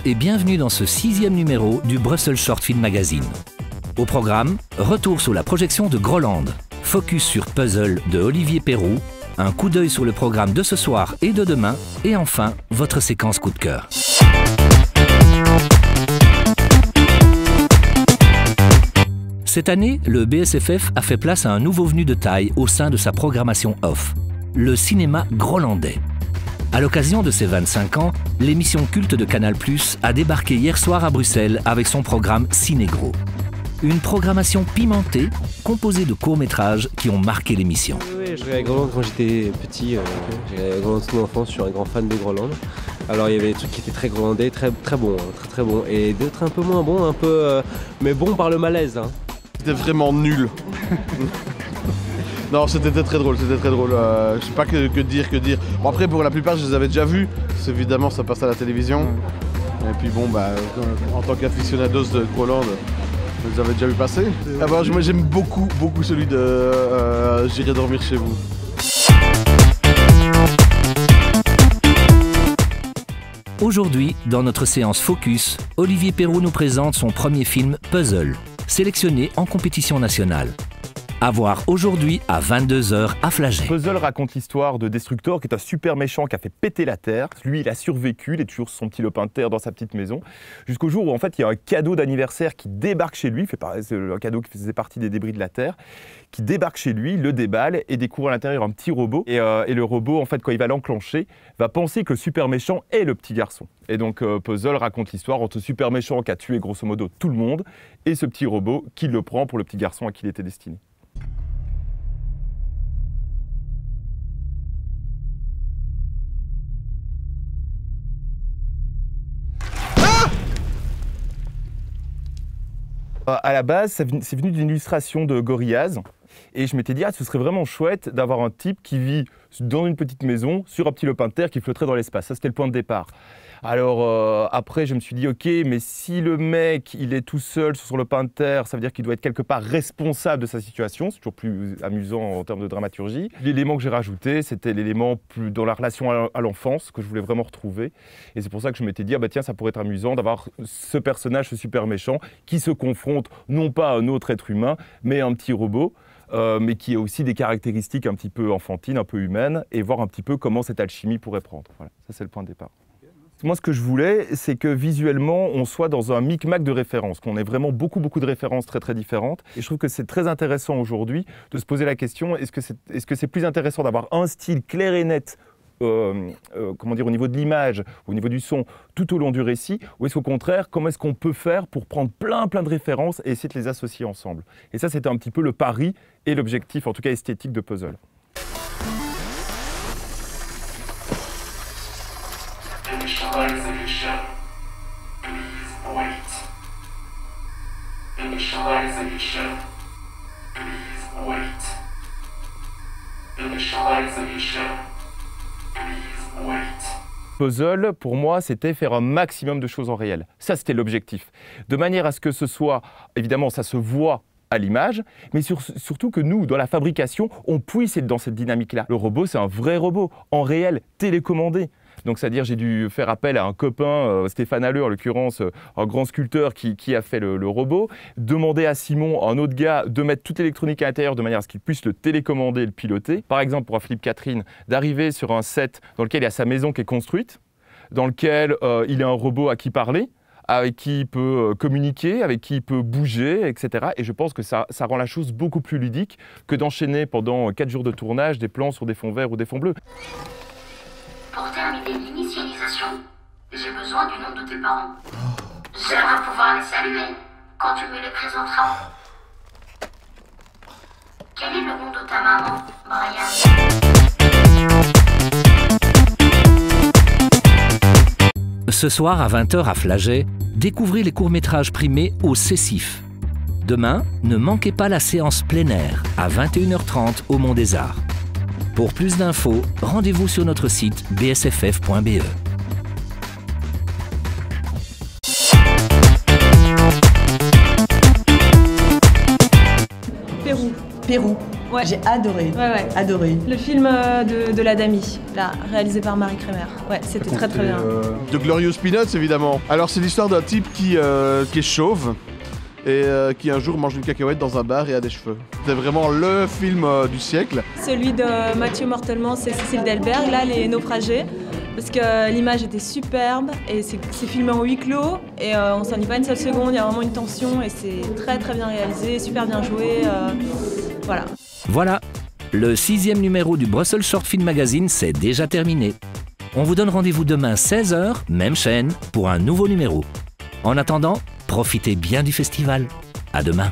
et bienvenue dans ce 6e numéro du Brussels Short Film Magazine. Au programme, retour sur la projection de Groland, focus sur Puzzle de Olivier Perroux, un coup d'œil sur le programme de ce soir et de demain, et enfin, votre séquence coup de cœur. Cette année, le BSFF a fait place à un nouveau venu de taille au sein de sa programmation off, le cinéma grolandais. À l'occasion de ses 25 ans, l'émission culte de Canal+ a débarqué hier soir à Bruxelles avec son programme Cinégro. Une programmation pimentée, composée de courts-métrages qui ont marqué l'émission. Oui, je regardais Groland quand j'étais petit. J'ai regardé Groland toute mon enfance, je suis un grand fan de Groland. Alors il y avait des trucs qui étaient très grolandais, très bons, très bons. Et d'autres un peu moins bons, mais bons par le malaise. Hein. C'était vraiment nul. Non, c'était très drôle, c'était très drôle. Je sais pas que dire. Bon, après, pour la plupart, je les avais déjà vus, parce qu'évidemment, ça passe à la télévision. Et puis bon, en tant qu'aficionados de Groland, je les avais déjà vu passer. Alors, moi, j'aime beaucoup celui de J'irai dormir chez vous. Aujourd'hui, dans notre séance Focus, Olivier Perroux nous présente son premier film Puzzle, sélectionné en compétition nationale. À voir aujourd'hui à 22 h à Flagey. Puzzle raconte l'histoire de Destructor, qui est un super méchant qui a fait péter la Terre. Lui, il a survécu, il est toujours son petit lopin de terre dans sa petite maison, jusqu'au jour où en fait il y a un cadeau d'anniversaire qui débarque chez lui, c'est un cadeau qui faisait partie des débris de la Terre, qui débarque chez lui, le déballe et découvre à l'intérieur un petit robot. Et le robot, en fait, quand il va l'enclencher, va penser que le super méchant est le petit garçon. Et donc Puzzle raconte l'histoire entre ce super méchant qui a tué grosso modo tout le monde et ce petit robot qui le prend pour le petit garçon à qui il était destiné. À la base, c'est venu d'une illustration de Gorillaz. Et je m'étais dit, ce serait vraiment chouette d'avoir un type qui vit dans une petite maison, sur un petit lopin de terre qui flotterait dans l'espace. Ça, c'était le point de départ. Alors après, je me suis dit, ok, mais si le mec, il est tout seul sur son lopin de terre, ça veut dire qu'il doit être quelque part responsable de sa situation. C'est toujours plus amusant en termes de dramaturgie. L'élément que j'ai rajouté, c'était l'élément plus dans la relation à l'enfance, que je voulais vraiment retrouver. Et c'est pour ça que je m'étais dit, tiens, ça pourrait être amusant d'avoir ce personnage, ce super méchant, qui se confronte non pas à un autre être humain, mais à un petit robot. Mais qui a aussi des caractéristiques un petit peu enfantines, un peu humaines, et voir un petit peu comment cette alchimie pourrait prendre. Voilà, ça c'est le point de départ. Moi, ce que je voulais, c'est que visuellement, on soit dans un micmac de références, qu'on ait vraiment beaucoup de références très différentes. Et je trouve que c'est très intéressant aujourd'hui de se poser la question, est-ce que c'est plus intéressant d'avoir un style clair et net comment dire, au niveau de l'image, au niveau du son, tout au long du récit, ou est-ce qu'au contraire, comment est-ce qu'on peut faire pour prendre plein de références et essayer de les associer ensemble. Et ça, c'était un petit peu le pari et l'objectif, en tout cas esthétique, de Puzzle. Initialization. Please wait. Initialization. Please wait. Initialization. Puzzle, pour moi, c'était faire un maximum de choses en réel. Ça, c'était l'objectif. De manière à ce que ce soit, évidemment, ça se voit à l'image, mais surtout que nous, dans la fabrication, on puisse être dans cette dynamique-là. Le robot, c'est un vrai robot, en réel, télécommandé. Donc, c'est-à-dire, j'ai dû faire appel à un copain, Stéphane Halleux, en l'occurrence, un grand sculpteur qui a fait le robot, demander à Simon, un autre gars, de mettre toute l'électronique à l'intérieur de manière à ce qu'il puisse le télécommander et le piloter. Par exemple, pour un Philippe Catherine, d'arriver sur un set dans lequel il y a sa maison qui est construite, dans lequel il a un robot à qui parler, avec qui il peut communiquer, avec qui il peut bouger, etc. Et je pense que ça rend la chose beaucoup plus ludique que d'enchaîner pendant 4 jours de tournage des plans sur des fonds verts ou des fonds bleus. Pour terminer l'initialisation, j'ai besoin du nom de tes parents. J'aimerais pouvoir les saluer quand tu me les présenteras. Quel est le nom de ta maman, Brian? Ce soir à 20 h à Flagey, découvrez les courts-métrages primés au Cessif. Demain, ne manquez pas la séance plein air à 21 h 30 au Mont des Arts. Pour plus d'infos, rendez-vous sur notre site bsff.be. Pérou. Ouais. J'ai adoré. Ouais. Adoré. Le film de la Dami, là, réalisé par Marie Kremer. Ouais, c'était très bien. De Glorious Peanuts, évidemment. Alors, c'est l'histoire d'un type qui est chauve et qui un jour mange une cacahuète dans un bar et a des cheveux. C'est vraiment le film du siècle. Celui de Mathieu Mortellement, c'est Cécile Delberg, là, Les Naufragés. Parce que l'image était superbe et c'est filmé en huis clos et on s'ennuie pas une seule seconde, il y a vraiment une tension et c'est très bien réalisé, super bien joué. Voilà. Voilà, le 6e numéro du Brussels Short Film Magazine, c'est déjà terminé. On vous donne rendez-vous demain 16h, même chaîne, pour un nouveau numéro. En attendant, profitez bien du festival. À demain.